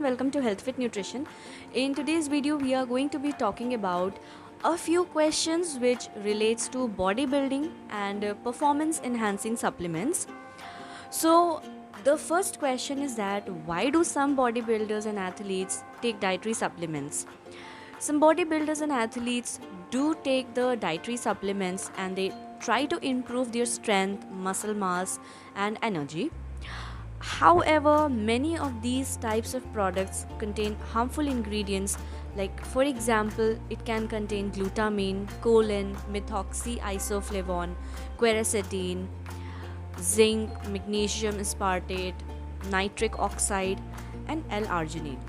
welcome to Health Fit Nutrition. In today's video, we are going to be talking about a few questions which relates to bodybuilding and performance enhancing supplements. So, the first question is that why do some bodybuilders and athletes take dietary supplements? Some bodybuilders and athletes do take the dietary supplements and they try to improve their strength, muscle mass, and energy. However, many of these types of products contain harmful ingredients, like, for example, it can contain glutamine, choline, methoxyisoflavone, quercetin, zinc, magnesium aspartate, nitric oxide, and L-arginine.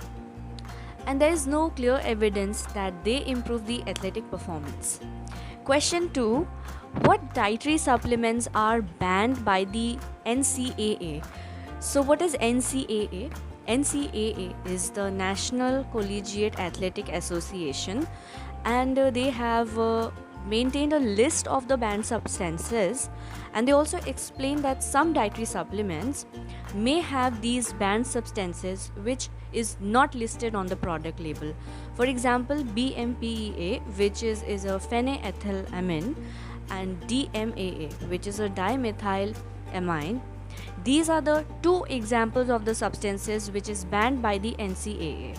And there is no clear evidence that they improve the athletic performance. Question 2. What dietary supplements are banned by the NCAA? So, what is NCAA? NCAA is the National Collegiate Athletic Association, and they have maintained a list of the banned substances, and they also explain that some dietary supplements may have these banned substances which is not listed on the product label. For example, BMPEA, which is a phenethylamine, and DMAA, which is a dimethylamine. These are the two examples of the substances which is banned by the NCAA.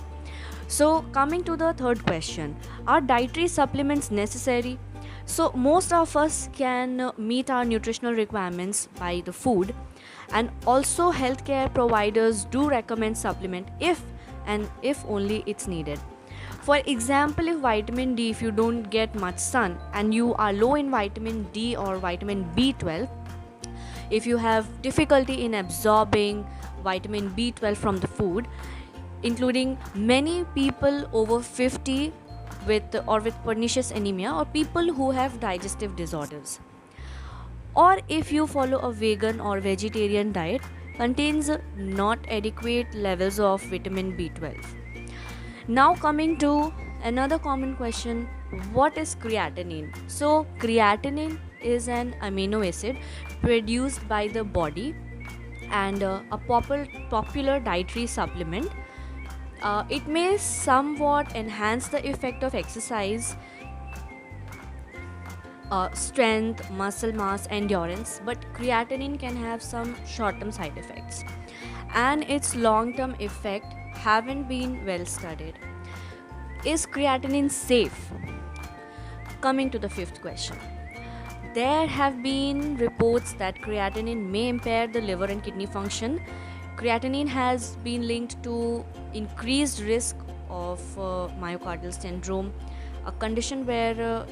So, coming to the third question, are dietary supplements necessary? So, most of us can meet our nutritional requirements by the food, and also healthcare providers do recommend supplement if and if only it's needed. For example, if vitamin D, if you don't get much sun and you are low in vitamin D or vitamin B12, if you have difficulty in absorbing vitamin B12 from the food, including many people over 50 with pernicious anemia, or people who have digestive disorders, or if you follow a vegan or vegetarian diet contains not adequate levels of vitamin B12. Now coming to another common question, what is creatinine? So creatinine is an amino acid produced by the body and a popular dietary supplement. It may somewhat enhance the effect of exercise, strength, muscle mass, endurance, but creatinine can have some short-term side effects, and its long-term effect haven't been well studied. Is creatinine safe? Coming to the fifth question, there have been reports that creatinine may impair the liver and kidney function. Creatinine has been linked to increased risk of myocardial syndrome, a condition where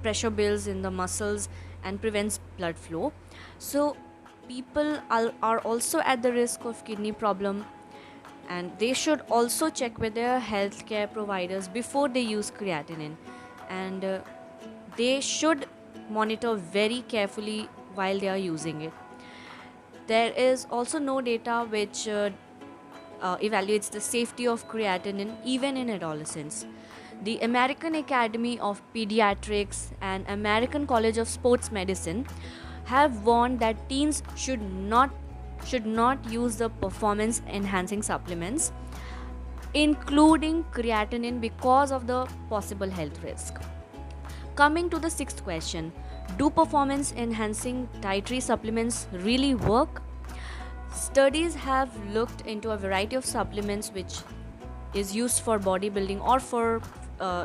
pressure builds in the muscles and prevents blood flow. So people are also at the risk of kidney problem, and they should also check with their healthcare providers before they use creatinine, and they should monitor very carefully while they are using it. There is also no data which evaluates the safety of creatinine even in adolescents. The American Academy of Pediatrics and American College of Sports Medicine have warned that teens should not use the performance enhancing supplements, including creatinine, because of the possible health risk. Coming to the sixth question, do performance enhancing dietary supplements really work? Studies have looked into a variety of supplements which is used for bodybuilding or for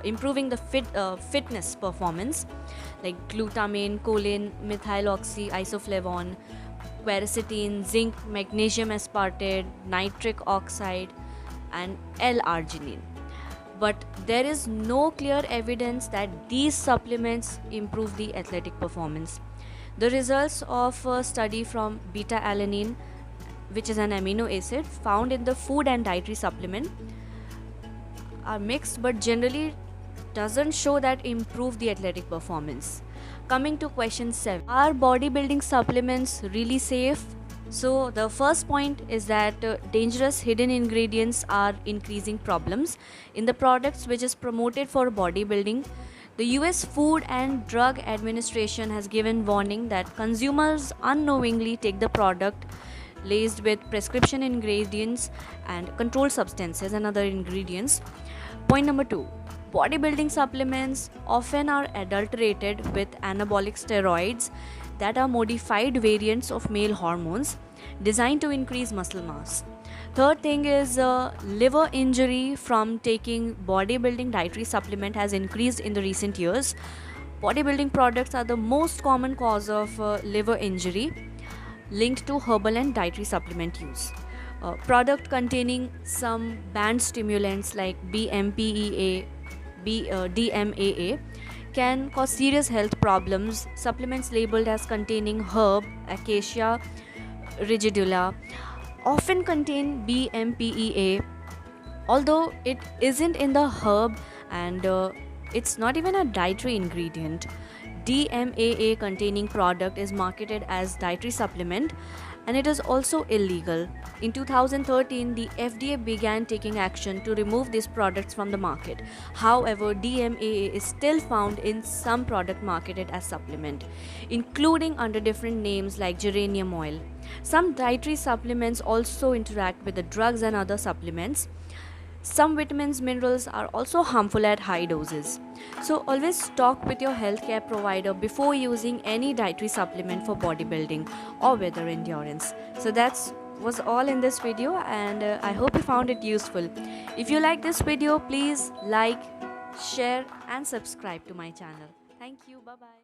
improving the fitness performance, like glutamine, choline, methoxyisoflavone, quercetin, zinc, magnesium aspartate, nitric oxide, and L-arginine. But there is no clear evidence that these supplements improve the athletic performance. The results of a study from beta-alanine, which is an amino acid found in the food and dietary supplement, are mixed, but generally doesn't show that improve the athletic performance. Coming to question 7, are bodybuilding supplements really safe? So the first point is that dangerous hidden ingredients are increasing problems in the products which is promoted for bodybuilding. The US Food and Drug Administration has given warning that consumers unknowingly take the product laced with prescription ingredients and controlled substances and other ingredients. Point number 2, bodybuilding supplements often are adulterated with anabolic steroids that are modified variants of male hormones designed to increase muscle mass. Third thing is liver injury from taking bodybuilding dietary supplement has increased in the recent years. Bodybuilding products are the most common cause of liver injury linked to herbal and dietary supplement use. Product containing some banned stimulants like BMPEA, DMAA can cause serious health problems. Supplements labeled as containing herb Acacia rigidula often contain BMPEA, although it isn't in the herb and it's not even a dietary ingredient. DMAA containing product is marketed as dietary supplement and it is also illegal. In 2013, the FDA began taking action to remove these products from the market. However, DMAA is still found in some product marketed as supplement, including under different names like geranium oil. Some dietary supplements also interact with the drugs and other supplements. Some vitamins, minerals are also harmful at high doses. So always talk with your healthcare provider before using any dietary supplement for bodybuilding or weather endurance. So that's was all in this video, and I hope you found it useful. If you like this video, please like, share and subscribe to my channel. Thank you. Bye bye.